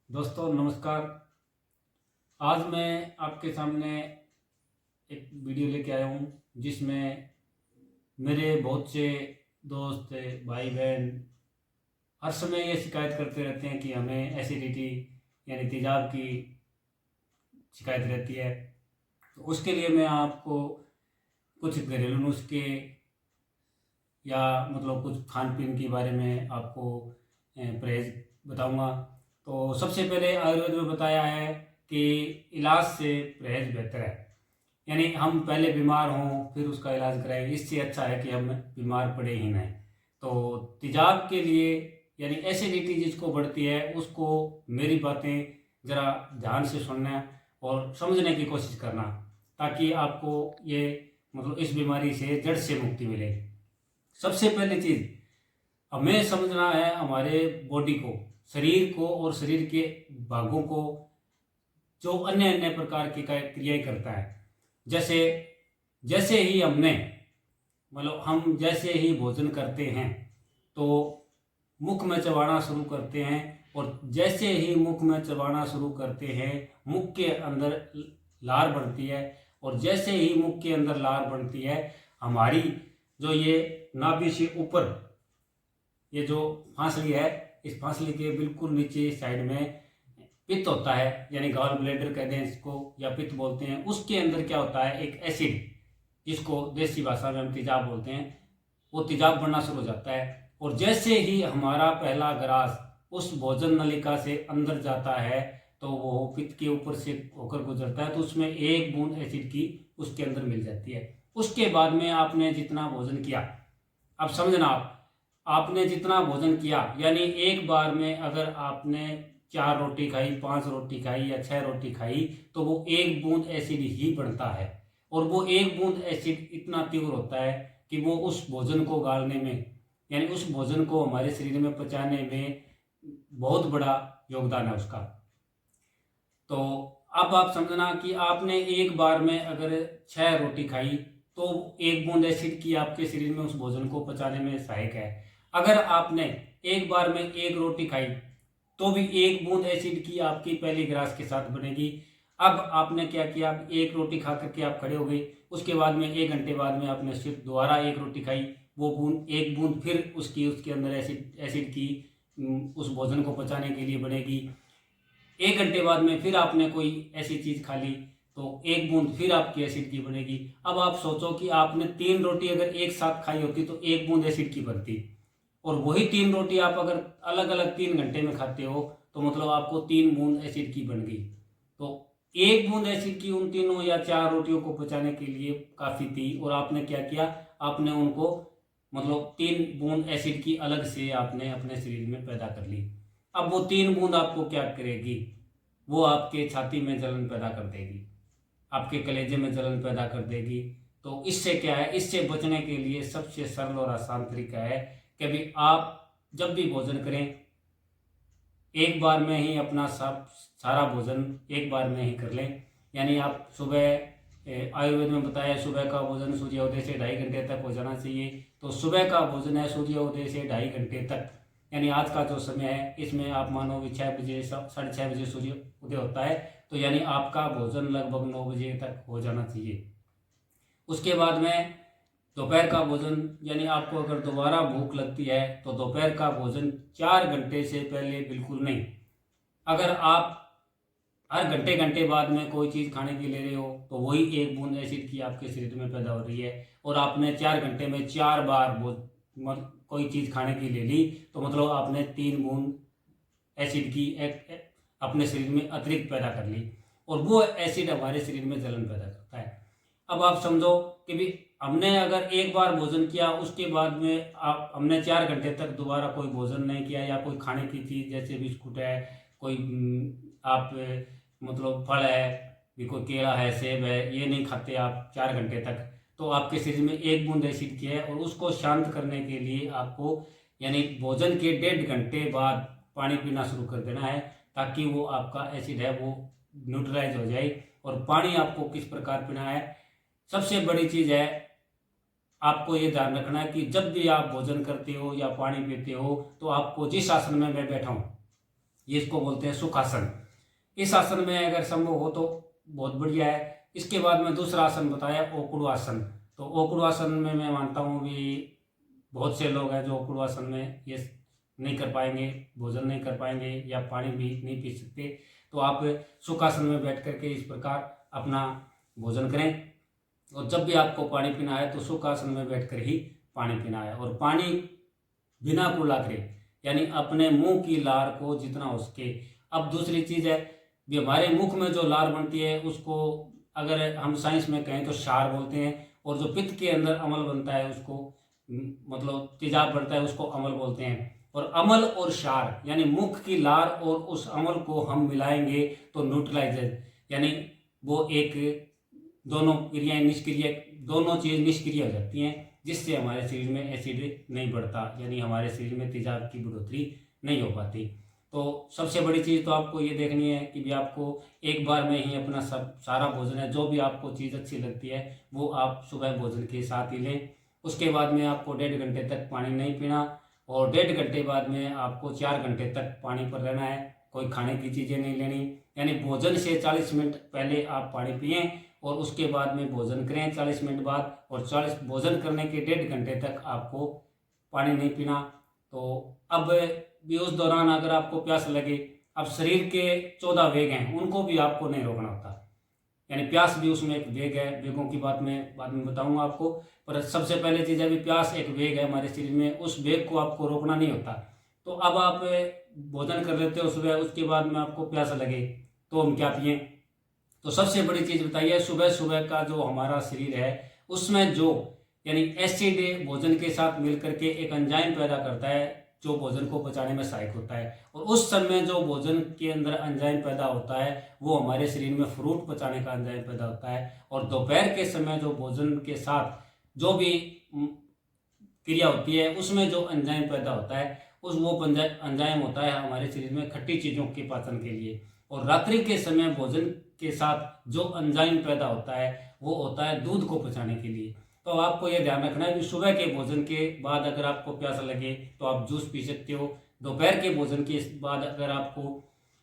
दोस्तों नमस्कार। आज मैं आपके सामने एक वीडियो लेके आया हूँ जिसमें मेरे बहुत से दोस्त भाई बहन हर समय ये शिकायत करते रहते हैं कि हमें एसिडिटी यानी तेजाब की शिकायत रहती है। तो उसके लिए मैं आपको कुछ घरेलू नुस्खे या कुछ खान पीन के बारे में आपको परहेज बताऊंगा। तो सबसे पहले आयुर्वेद में बताया है कि इलाज से परहेज बेहतर है, यानी हम पहले बीमार हों फिर उसका इलाज कराएं, इससे अच्छा है कि हम बीमार पड़े ही नहीं। तो तेजाब के लिए यानी एसिडिटी जिसको बढ़ती है उसको मेरी बातें ज़रा ध्यान से सुनना और समझने की कोशिश करना, ताकि आपको ये इस बीमारी से जड़ से मुक्ति मिले। सबसे पहली चीज़ हमें समझना है हमारे बॉडी को, शरीर को और शरीर के भागों को जो अन्य अन्य प्रकार की क्रियाएं करता है। जैसे जैसे ही हम जैसे ही भोजन करते हैं तो मुख में चबाना शुरू करते हैं, और जैसे ही मुख में चबाना शुरू करते हैं मुख के अंदर लार बनती है, और जैसे ही मुख के अंदर लार बनती है हमारी जो ये नाभि से ऊपर ये जो फांसली है, इस फांसली के बिल्कुल नीचे साइड में पित्त होता है, यानी गॉल ब्लैडर कहते हैं इसको या पित्त बोलते हैं। उसके अंदर क्या होता है, एक एसिड जिसको देसी भाषा में हम तेजाब बोलते हैं, वो तेजाब बनना शुरू हो जाता है। और जैसे ही हमारा पहला ग्रास उस भोजन नलिका से अंदर जाता है तो वो पित्त के ऊपर से होकर गुजरता है, तो उसमें एक बूंद एसिड की उसके अंदर मिल जाती है। उसके बाद में आपने जितना भोजन किया, अब समझना आपने जितना भोजन किया, यानी एक बार में अगर आपने 4 रोटी खाई, 5 रोटी खाई या 6 रोटी खाई, तो वो एक बूंद एसिड ही बनता है। और वो एक बूंद एसिड इतना तीव्र होता है कि वो उस भोजन को गालने में, यानी उस भोजन को हमारे शरीर में पचाने में बहुत बड़ा योगदान है उसका। तो अब आप समझना कि आपने एक बार में अगर 6 रोटी खाई तो एक बूंद एसिड की आपके शरीर में उस भोजन को पचाने में सहायक है। अगर आपने एक बार में 1 रोटी खाई तो भी एक बूंद एसिड की आपकी पहली ग्रास के साथ बनेगी। अब आपने क्या किया, 1 रोटी खा करके आप खड़े हो गए, उसके बाद में 1 घंटे बाद में आपने सिर्फ दोबारा 1 रोटी खाई, वो एक बूंद फिर उसके अंदर एसिड की उस भोजन को पचाने के लिए बनेगी। 1 घंटे बाद में फिर आपने कोई ऐसी चीज़ खा ली तो एक बूंद फिर आपकी एसिड की बनेगी। अब आप सोचो कि आपने 3 रोटी अगर एक साथ खाई होती तो एक बूंद एसिड की बनती, और वही 3 रोटी आप अगर अलग अलग 3 घंटे में खाते हो तो आपको 3 बूंद एसिड की बन गई। तो एक बूंद एसिड की उन तीनों या 4 रोटियों को पचाने के लिए काफ़ी थी, और आपने क्या किया, आपने उनको 3 बूंद एसिड की अलग से आपने अपने शरीर में पैदा कर ली। अब वो 3 बूंद आपको क्या करेगी, वो आपके छाती में जलन पैदा कर देगी, आपके कलेजे में जलन पैदा कर देगी। तो इससे क्या है, इससे बचने के लिए सबसे सरल और आसान तरीका है कि अभी आप जब भी भोजन करें एक बार में ही अपना सब सारा भोजन एक बार में ही कर लें। यानी आप सुबह आयुर्वेद में बताया सुबह का भोजन सूर्योदय से 2.5 घंटे तक हो जाना चाहिए। तो सुबह का भोजन है सूर्योदय से 2.5 घंटे तक, यानी आज का जो समय है इसमें आप मानो कि 6 बजे 6:30 बजे सूर्य उदय होता है, तो यानी आपका भोजन लगभग 9 बजे तक हो जाना चाहिए। उसके बाद में दोपहर का भोजन, यानी आपको अगर दोबारा भूख लगती है तो दोपहर का भोजन 4 घंटे से पहले बिल्कुल नहीं। अगर आप हर घंटे घंटे बाद में कोई चीज़ खाने की ले रहे हो तो वही एक बूंद एसिड की आपके शरीर में पैदा हो रही है, और आपने 4 घंटे में 4 बार कोई चीज़ खाने की ले ली तो आपने 3 बूंद एसिड की अपने शरीर में अतिरिक्त पैदा कर ली, और वो एसिड हमारे शरीर में जलन पैदा करता है। अब आप समझो कि भी हमने अगर एक बार भोजन किया उसके बाद में हमने 4 घंटे तक दोबारा कोई भोजन नहीं किया, या कोई खाने की चीज़ जैसे बिस्कुट है, कोई आप फल है, भी कोई केला है, सेब है, ये नहीं खाते आप 4 घंटे तक, तो आपके शरीर में एक बूंद एसिड की है। और उसको शांत करने के लिए आपको यानी भोजन के 1.5 घंटे बाद पानी पीना शुरू कर देना है, ताकि वो आपका एसिड है वो न्यूट्रलाइज हो जाए। और पानी आपको किस प्रकार पीना है, सबसे बड़ी चीज़ है आपको ये ध्यान रखना है कि जब भी आप भोजन करते हो या पानी पीते हो तो आपको जिस आसन में मैं बैठा हूँ, ये इसको बोलते हैं सुखासन। इस आसन में अगर संभव हो तो बहुत बढ़िया है। इसके बाद में दूसरा आसन बताया ओकुड़ू आसन। तो ओकुड़ू आसन में मैं मानता हूँ भी बहुत से लोग हैं जो ओकुड़ू आसन में ये नहीं कर पाएंगे, भोजन नहीं कर पाएंगे या पानी भी नहीं पी सकते। तो आप सुखासन में बैठ करके इस प्रकार अपना भोजन करें। और जब भी आपको पानी पीना है तो सुखासन में बैठकर ही पानी पीना है, और पानी बिना कुल्ला करे, यानी अपने मुंह की लार को जितना हो सके। अब दूसरी चीज़ है भी हमारे मुख में जो लार बनती है उसको अगर हम साइंस में कहें तो क्षार बोलते हैं, और जो पित्त के अंदर अम्ल बनता है उसको मतलब तेजाब बढ़ता है उसको अम्ल बोलते हैं। और अम्ल और क्षार यानी मुख की लार और उस अम्ल को हम मिलाएंगे तो न्यूट्रलाइजर यानी वो एक दोनों क्रियाएं निष्क्रिय, दोनों चीज़ निष्क्रिय हो जाती हैं, जिससे हमारे शरीर में एसिड नहीं बढ़ता, यानी हमारे शरीर में तेजाब की बढ़ोतरी नहीं हो पाती। तो सबसे बड़ी चीज़ तो आपको ये देखनी है कि भी आपको एक बार में ही अपना सब सारा भोजन है, जो भी आपको चीज़ अच्छी लगती है वो आप सुबह भोजन के साथ ही लें। उसके बाद में आपको 1.5 घंटे तक पानी नहीं पीना, और 1.5 घंटे बाद में आपको 4 घंटे तक पानी पर रहना है। कोई खाने की चीज़ें नहीं लेनी, यानी भोजन से 40 मिनट पहले आप पानी पिएं और उसके बाद में भोजन करें 40 मिनट बाद, और 40 भोजन करने के 1.5 घंटे तक आपको पानी नहीं पीना। तो अब भी उस दौरान अगर आपको प्यास लगे, अब शरीर के 14 वेग हैं उनको भी आपको नहीं रोकना होता, यानी प्यास भी उसमें एक वेग है। वेगों की बात मैं बाद में बताऊंगा आपको, पर सबसे पहले चीज़ है भी प्यास एक वेग है हमारे शरीर में, उस वेग को आपको रोकना नहीं होता। तो अब आप भोजन कर लेते हो सुबह, उसके बाद में आपको प्यास लगे तो हम क्या पिए। तो सबसे बड़ी चीज़ बताइए, सुबह सुबह का जो हमारा शरीर है उसमें जो यानी एसिड भोजन के साथ मिलकर के एक एंजाइम पैदा करता है जो भोजन को पचाने में सहायक होता है, और उस समय जो भोजन के अंदर एंजाइम पैदा होता है वो हमारे शरीर में फ्रूट पचाने का एंजाइम पैदा होता है। और दोपहर के समय जो भोजन के साथ जो भी क्रिया होती है उसमें जो एंजाइम पैदा होता है उस वो एंजाइम होता है हमारे शरीर में खट्टी चीज़ों के पाचन के लिए। और रात्रि के समय भोजन के साथ जो एंजाइम पैदा होता है वो होता है दूध को पचाने के लिए। तो आपको ये ध्यान रखना है कि सुबह के भोजन के बाद अगर आपको प्यास लगे तो आप जूस पी सकते हो। दोपहर के भोजन के बाद अगर आपको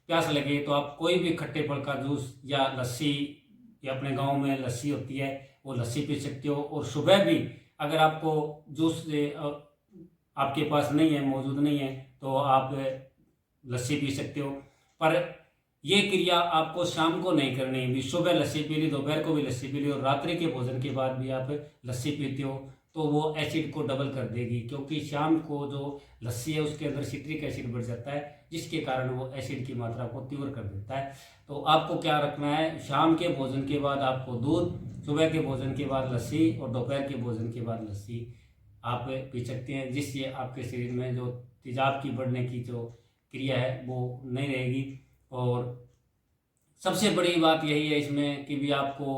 प्यास लगे तो आप कोई भी खट्टे फल का जूस या लस्सी, या अपने गांव में लस्सी होती है वो लस्सी पी सकते हो। और सुबह भी अगर आपको जूस आपके पास नहीं है, मौजूद नहीं है, तो आप लस्सी पी सकते हो। पर ये क्रिया आपको शाम को नहीं करनी है। सुबह लस्सी पी ली, दोपहर को भी लस्सी पी ली, और रात्रि के भोजन के बाद भी आप लस्सी पीते हो तो वो एसिड को डबल कर देगी, क्योंकि शाम को जो लस्सी है उसके अंदर सिट्रिक एसिड बढ़ जाता है, जिसके कारण वो एसिड की मात्रा को तीव्र कर देता है। तो आपको क्या रखना है, शाम के भोजन के बाद आपको दूध, सुबह के भोजन के बाद लस्सी, और दोपहर के भोजन के बाद लस्सी आप पी सकते हैं, जिससे आपके शरीर में जो तेजाब की बढ़ने की जो क्रिया है वो नहीं रहेगी। और सबसे बड़ी बात यही है इसमें कि भी आपको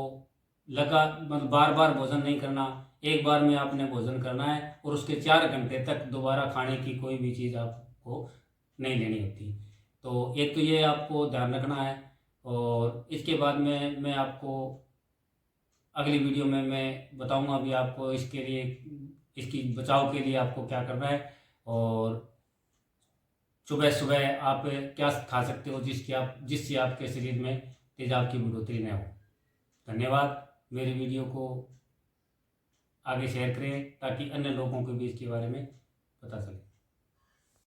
मतलब बार बार भोजन नहीं करना, एक बार में आपने भोजन करना है और उसके 4 घंटे तक दोबारा खाने की कोई भी चीज़ आपको नहीं लेनी होती। तो एक तो ये आपको ध्यान रखना है। और इसके बाद में मैं आपको अगली वीडियो में मैं बताऊंगा अभी आपको इसके लिए, इसकी बचाव के लिए आपको क्या करना है, और सुबह सुबह आप क्या खा सकते हो जिससे आपके शरीर में तेजाब की बढ़ोतरी न हो। धन्यवाद। मेरी वीडियो को आगे शेयर करें ताकि अन्य लोगों को भी इसके बारे में पता चले।